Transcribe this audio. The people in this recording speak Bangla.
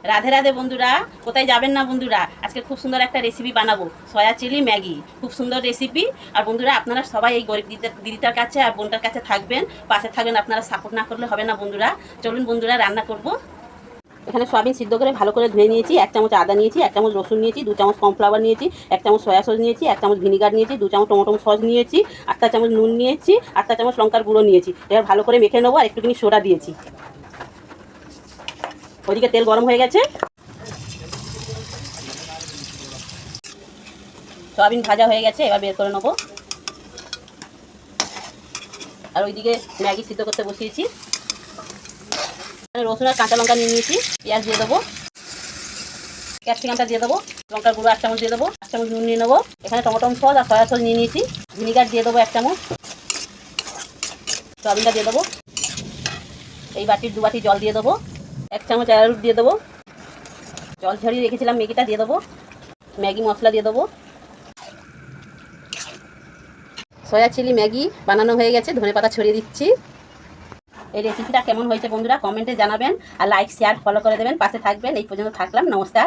রাধে রাধে বন্ধুরা, কোথায় যাবেন না বন্ধুরা। আজকে খুব সুন্দর একটা রেসিপি বানাবো, সয়া চিলি ম্যাগি। খুব সুন্দর রেসিপি। আর বন্ধুরা, আপনারা সবাই এই গরিব দিদিটার কাছে আর বোনটার কাছে থাকবেন, পাশে থাকবেন। আপনারা সাপোর্ট না করলে হবে না বন্ধুরা। চলুন বন্ধুরা, রান্না করব। এখানে সয়াবিন সিদ্ধ করে ভালো করে ধুয়ে নিয়েছি। 1 চামচ আদা নিয়েছি, 1 চামচ রসুন নিয়েছি, 2 চামচ কর্নফ্লাওয়ার নিয়েছি, 1 চামচ সয়া সস নিয়েছি, 1 চামচ ভিনিগার নিয়েছি, 2 চামচ টমেটো সস নিয়েছি, 8টা চামচ নুন নিয়েছি, 8টা চামচ লঙ্কার গুঁড়ো নিয়েছি। এবার ভালো করে মেখে নেবো। আর একটুখানি সোডা দিয়েছি। ওইদিকে তেল গরম হয়ে গেছে। সয়াবিন ভাজা হয়ে গেছে, এবার বের করে নেবো। আর ওইদিকে ম্যাগি সিদ্ধ করতে বসিয়েছি। রসুন আর কাঁচা লঙ্কা নিয়ে নিয়েছি। পেঁয়াজ দিয়ে দেবো, ক্যাপসিকামটা দিয়ে দেবো, লঙ্কার গুঁড়ো 1 চামচ দিয়ে দেবো, 1 চামচ নুন নিয়ে নেবো। এখানে টমেটো সস আর সয়া সস নিয়ে নিয়েছি। ভিনিগার দিয়ে দেবো 1 চামচ। সয়াবিনটা দিয়ে দেবো। এই বাটির 2 বাটি জল দিয়ে দেবো। 1 চামচ অ্যারারুট দিয়ে দেবো। জল ঝরিয়ে রেখেছিলাম ম্যাগিটা দিয়ে দেবো। ম্যাগি মশলা দিয়ে দেবো। সয়া চিলি ম্যাগি বানানো হয়ে গেছে, ধনেপাতা ছড়িয়ে দিচ্ছি। এই রেসিপিটা কেমন হয়েছে বন্ধুরা কমেন্টে জানাবেন। আর লাইক শেয়ার ফলো করে দেবেন, পাশে থাকবেন। এই পর্যন্ত থাকলাম, নমস্কার।